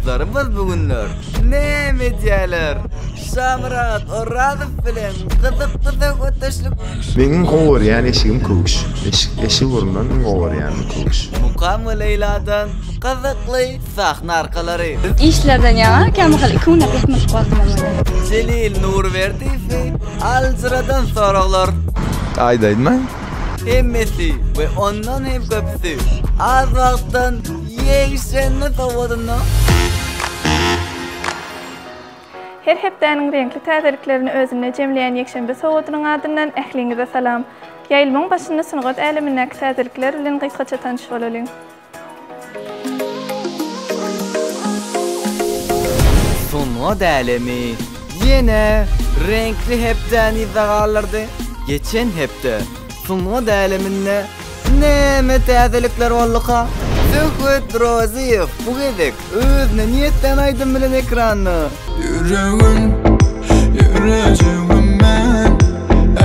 dostlarımız bugünler. Ne medyalar? Şamrat, Oradov bilen kızık öteşlik. Menin gowuryan eşigim kögüş. Eşik urundan gowuryan kögüş. Muqam Leyla'dan kızıklı sahne arkaları. İşlerden ya, kemal ikuna etmek lazım. Celil Nurverdi ve Alcıra'dan soraqlar. Aydayman. Hemmesi ve ondan hem köpsü. Az vaqtdan yeğişenini tawadına. Her hepdäniň renkli täzeliklerini özüne jemleýän ýekşembe sowadynyň adyndan ähliňize salam. Ýaýlmaň başynda sunugat älemindäki täzelikler bilen gysgaça tanışyp bolalım. Sunugat älemi ýene renkli hepden izagalardy. Geçen hepde sunugat äleminde näme täzelikler bollyka? Söhbet Roziyev bu gedek özüne niýetden aýdym bilen ekranyny. Yüreğim ben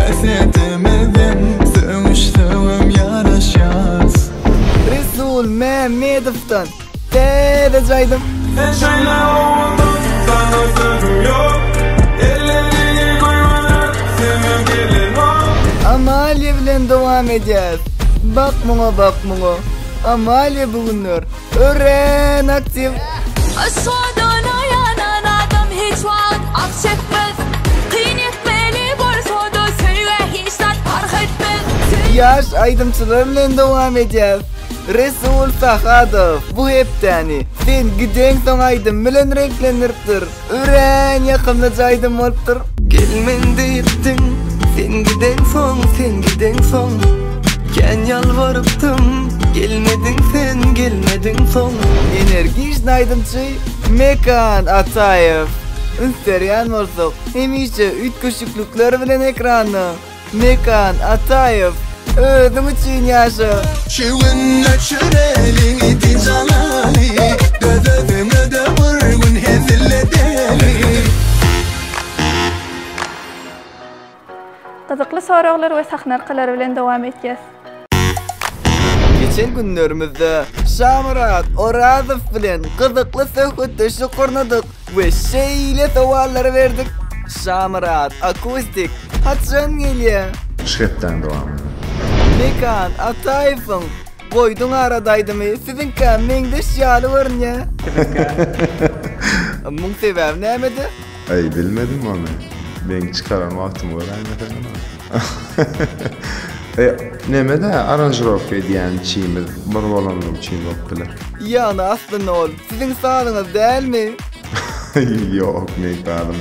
Esetemeden Seviştevim yaraşyaz Resul Mehmedov'dan Tede caydım. Sen şöyle oldun Sana sözüm yok Ellerini koymadan Sevim gelin o Amalya bilen devam edeceğiz. Bak muňa Amalya bugünler ören aktif. Aşağıdana yanan adam hiç vaat akşetmez. Kıymetmeli bolsa da söyle hiç tat fark etmez. Yaş aydımçılar bilen devam edeceğiz. Resul Sahadov bu hepdeni sen giden soň aydym bilen renkleniripdir. Ören ýakymda aydym bolupdyr. Gelmendi ettin Sen giden soň Ken yalvarıptım Gelmedin son Energiş aydımçı Mekan Atayev. Instagram bolsak hemişe ütköşüklükler bilen ekrany. Mekan Atayev özüm üçin ýaşa. Şüvünle çürelini dizalali Gözüme de bir gün heziledeli Gızykly soraglar we sahna arkalary bilen dowam etýäs. Geçen günlerimizde Şamrat, Oradov bilen kızykly söhbetleşip gurnadyk we şeýle sowallary berdik. Şamrat, akustik, haçan gelýär. Şehpden dowam. Mekan Atayewiň goýduň aradaydymy? Siziň meňde şýaly görnýär. Muň sebäbi nämedi? Ay bilmedim onu. Ben çıkaran wagtym var aýna. Näme de aranjировка edýän çiğimiz bir bolanlyk çiğ bolup biler. Ýani aslynda ol siziň sağlygyňyz dälmi? Yok, meýtadım.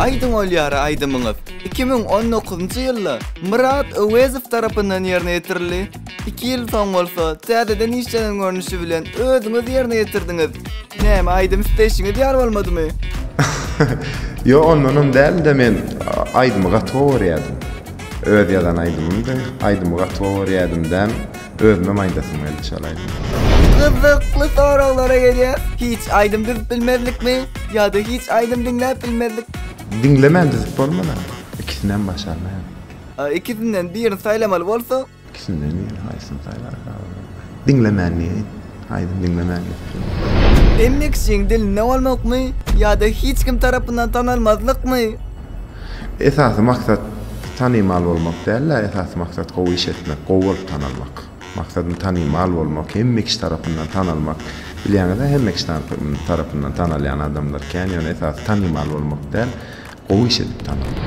Aydın olýar aydymyňyz 2019-njy ýylda Murat Öwezow tarapyndan ýerine ýetirildi. 2 ýyl soň bolsa täzeden işçinin görnüşi bilen özüňiz ýerine ýetirdiňiz. Näme aydym steşiňiz ýar bolmadymy? Yo, ondan däl de men aydymy gatwa görýärdim. Öz ýadan aydymdy. Aydymy gatwa görýärdimden özüme maýdasym geldi şalaýdy. Kızykly soraglara gelýär. Hiç aydym diýip bilmezlikmi? Ýa-da hiç aydym diňläp bilmezlik? Dinlemän diýip bolmaly. İkisinden başarmaýan. İkisinden birini saýlamaly bolsa, İkisinden haýsyny saýlar. Dinlemänni, aydym dinlemänni. emmek şeň diline bolmakmy? Ýa-da hiç kim tarapyndan tanalmazlykmy? Esasy maksat tanymal bolmak däl, esasy maksat gowy iş etmek, gowy tanalmak. Maksadym tanymal bolmak, hemme kişi tarapyndan tanalmak. Bilýäňiz, hemme kişi tarapyndan tanalýan adamlar kän, ýöne esasy tanymal bolmak däl, gowy iş edip tanalmak.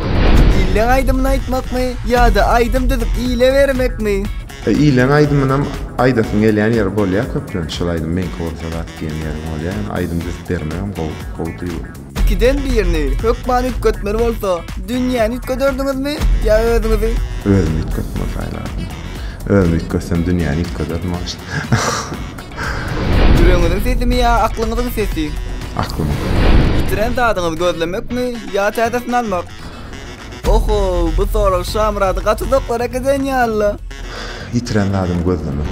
İlle aydymyny aýtmakmy? Ýa-da aydym diýip ýyle bermekmi? İlen aydymynam aýdasyň gelýän ýer bolýar köplen. Şol aydym men kowarsat diýen ýer bolýar. Aydym diýip bermegem gowy duýu. İkiden birini hökman ütkötmeli bolsa, dünýäni ütköderdingizmi? Ýa özüňizi? Özüm ütkötme saýlarym. Özüm ütkötsem dünýäni ütköderdim aşdy. Yüreğiniziň sesimi ýa aklyňyzyň sesi? Aklym. Itiren dadyňyzy gözlemekmi? Ýa täzesini almak? Oho, bu sorag Şamrat gaçdyklara giden ýaly. Itiren adym gözlemek.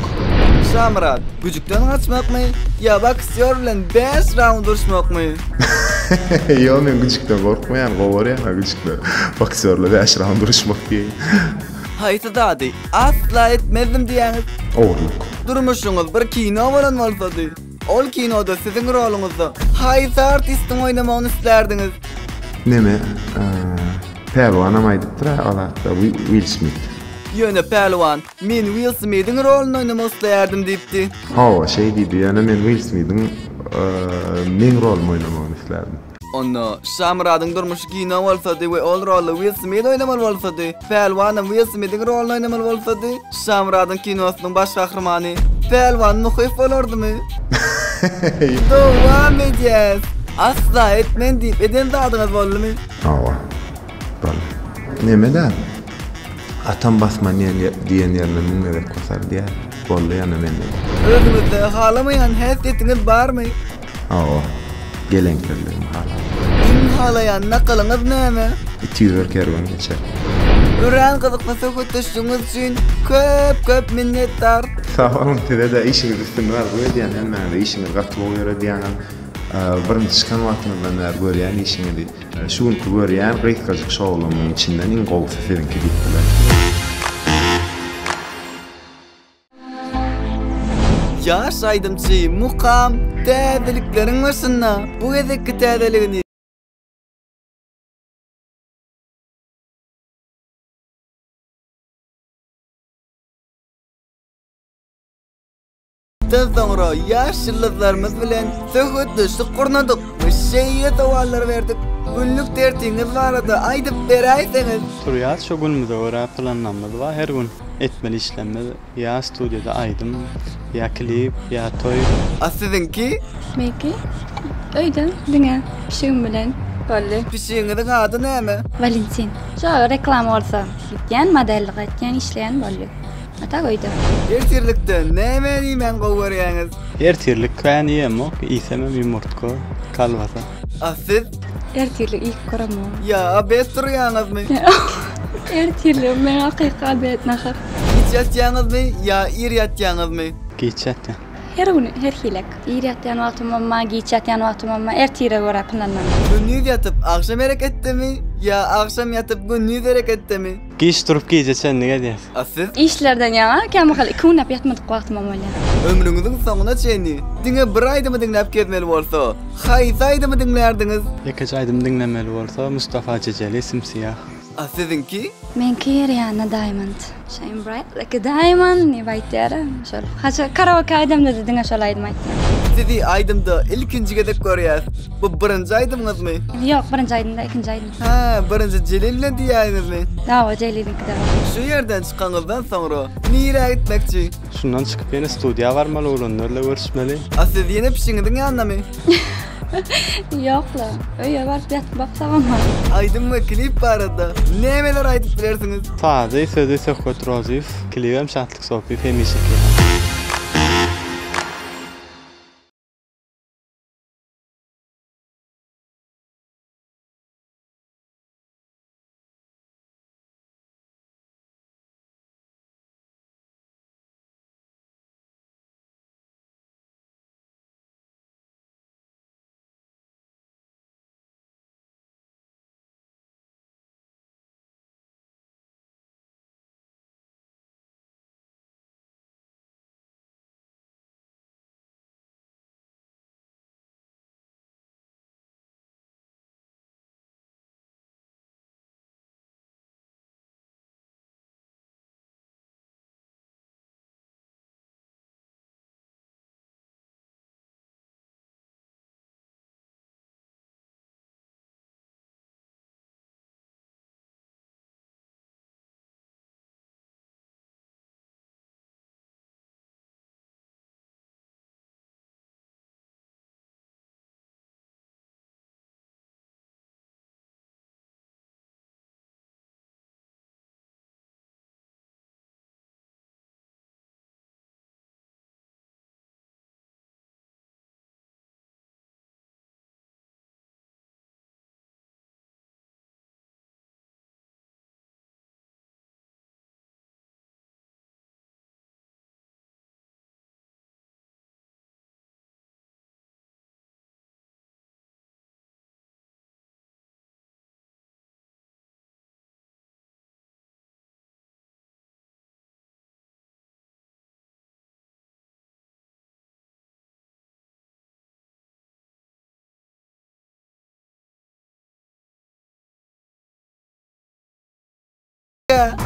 Şamrat, güjükden gaçmakmy? Ýa boksýor bilen 5 raund duruşmakmy? Yo, men güjükden gorkmaýan, gowurýan güjükden. Boksýorla 5 raund duruşmak diýen. Haýsy dady? Asla etmezdim diýäňiz. Owurluk. Durmuşyňyz bir kino bolan bolsady. ol kinoda sizin rolunuzda haysi artistin oynamagyny islerdiňiz? Neme? Pelwanam aýdypdyr, alatda Will Smith. Ýöne pelwan, men Will Smith'in rolunu oynamagy islerdim diýipdi. Hawa şey diýdi, ýöne men Will Smith'in men rolumy oynamagyny islerdim. Onda Şamradyň durmuşy kino bolsady we ol roly Will Smith oynamaly bolsady, pelwanam Will Smith'in rolunu oynamaly bolsady, Şamradyň kinosynyň baş gahrmany pelwan Muhyf bolardymy? Dowam edýäs. Asla etmen diýip eden zadyňyz boldymy? Hawa. Bal. Neme da? Atam basman diýen ýerine minmerek kosar diýär. Boldy ýa-da men. Özüňizde halamaýan häsiýetiňiz barmy? Hawa. Gelenkirligim hala. Halayan nakalyňyz näme? 200 kerwan geçer. Ören gyzykmasy götüşüňiz üçin köp minnetdar. Sağ olun, tede işiniz üstün var. Diýen hemme işiniz gatly bolýar diýen. Birinji çykan wagtyndan beri görýän işiňizi. Şuň görýän reýskalyk şoulumyň içinden iň gowsy seninki diýipdiler. Yaş aydymçy, mukam, täzelikleriň başynda bu gezekki täzeligini sonra yaşlılarımız bilen söhbetleşdik, kurnadık ve şeye tavallar verdik. Günlük dertiniz vardı, aydıp berayseniz. Turiyat şu günümüzde göre planlamamız var. Her gün etmeli işlemler. Ya stüdyoda aydım, ya klip, ya toy. Sizinki? Meki? Öýden diňe pişigim bilen boldy. Pişiğinizin adı näme? Valentin. Şu reklam bolsa, gitýän modellik etýän işleýän boldy. Ata goýdy. Ertirlikde näme diýmen gowurýaňyz? Ertirlik kän ýemok, isemem yumurtko, kalbasa. Siz? Ertirlik ilk göramo. Ya, abes durýaňyzmy? Ertirlik men hakykat bet nahyr. Hiç ýatýaňyzmy ya ir ýatýaňyzmy? Geçetdi. Her gün her hilek. Ir ýatýan wagtym amma, giç ýatýan wagtym amma ertire görä planlanýar. Gündüz yatıp akşam hareketdemi ya akşam yatıp gündüz hareketdemi? Geç durup geçetsen nege diýäs? Siz? İşlerden ýa, kämhal 2 gün ýatmadyk wagtym amma bolýar. Ömrüňiziň soňuna çenli. Diňe bir aýdymy diňläp ketmeli bolsa, haýsy aýdymy diňlärdiňiz? Ýeke aýdym diňlemeli bolsa Mustafa Ceceli Simsiyah. Sizinki? Menki Rihanna Diamond. Shine bright like a diamond. Ne baytara? Şol. Haça karaoke aýdymda diňe şol aýdym aýtdym. Sizi aýdymda ilkinji gedek görýäs. Bu birinji aýdymyňyzmy? Ýok, birinji aýdymda, ikinji aýdym. Ha, birinji Celil bilen diýäňizmi? Dawa Jelil'inki de. Şu ýerden çykanňyzdan soňra nire gitmekçi? Şundan çykyp ýene studiýa barmaly, olanlarla görüşmeli. Siz ýene pişiňiziň ýanynamy? Ýokla. Öýe bar ýatyp baksaňam. Aýdym we klip barada. Nämeler aýdyp bilersiňiz? Taze sözi söhbet rozif, klibem şatlyk sohbet hemişik.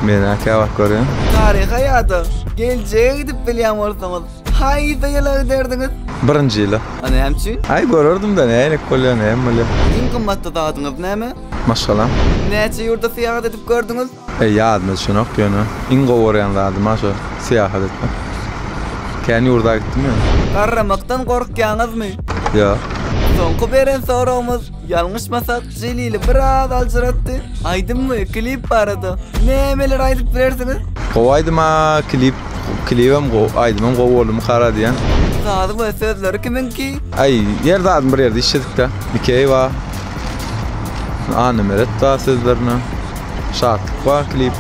Men aka bak görüyorum. Tarih hayatı. Geleceğe gidip bilýän bolsaňyz, haýda ýyla giderdiniz? 1-nji ýyly. Ana hemçin? Ay görürdüm da näme bolýan hem bile. Iň gymmatly dadyňyz näme? Maşallah. Näçe ýurda syýahat edip gördüňiz? Ýadymy şunok ýöne. Iň gowurýan zadym aşo syýahat etmek. Kän ýurda gitdim ýa. Garramakdan gorkýaňyzmy? Ýa. Soňky beren soramyz, ýalňyşmasak Jelili biraz alçyratdy. Aýdymmy, klip barady. Nämeler aýdyp berersiňiz? Gowaýdyma klipim aýdymam gowulum kara diýen. Zady bu sözleri kiminki? Ay ýerde adym bir ýerde işledik de. Mikey wa Anameret da sözlerini. Şartlyk wa klip.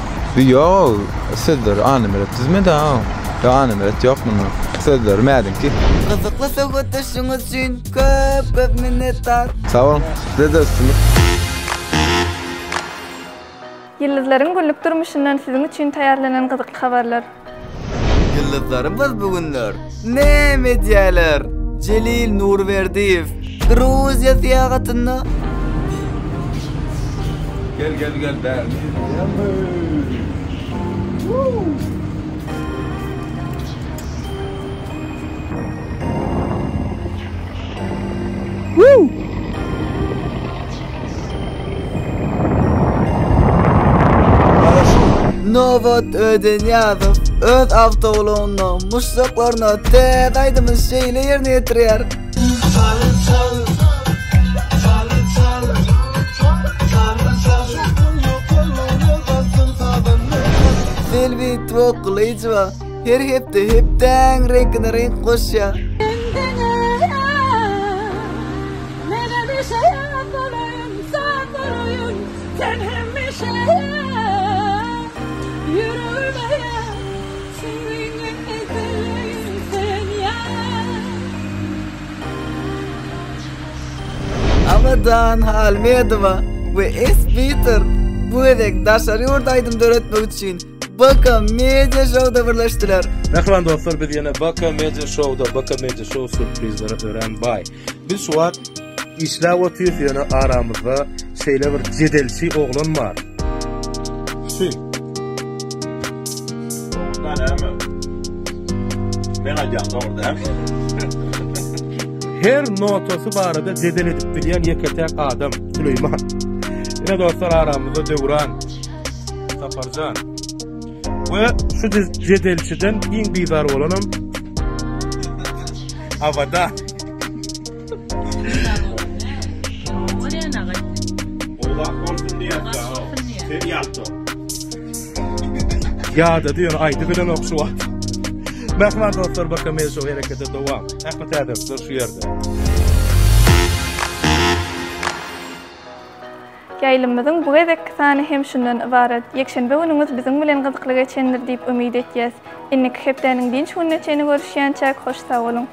Yo, sözler Anameret dizme da. Ya Anameret ýok muny. Sözler mädinki. Gyzykly söhbetleşiňiz üçin köp minnettar. Sağ olun. Size de üstünlük. Ýyldızlaryň günlük durmuşyndan siziň üçin taýarlanan gyzykly habarlar. Yıldızlarımız bugünler. Näme diýerler? Jelil Nurberdiýew Gruziýa syýagatynda. Gel der. Nowat Ödenýazow öz awtowlugyny muşsaklaryna täze aýdymyş şeýle ýerine ýetirýär. Selvi twoklyjwa her hepden renkine renk goşýar. Amadan Halmedova ve S-Peter bu edek daşary ýurdaýdym döretmek üçin Baka Media Show'da birleşdiler. Merhaba dostlar, biz yine Baka Media Show'da Baka Media Show sürprizleri öğren bay. Biz şu an işler otuyuz yani aramızda şeyler bir cedelçi oğlan var. Şu. Ben acayip orada. Her notası barada cedel edip bilen yeketek adam Süleyman. Yine dostlar aramızda Devran, Safarcan. Ve şu cedelçiden en bizar olanım Avada. Ya da diyor aydı bilen okşu var. Merhaba dostlar, Baka Media Show harekete devam. Ahmet Ademsler şu yerde. Ýaýlymyzyň bu gezek sany hem şundan ibaret. Ýekşenbe günüňiz biziň bilen gyzykly geçendir diýip ümid etýäs. Innik hepdeniň dinç gününe çeni görüşýänçä hoş sag bolun.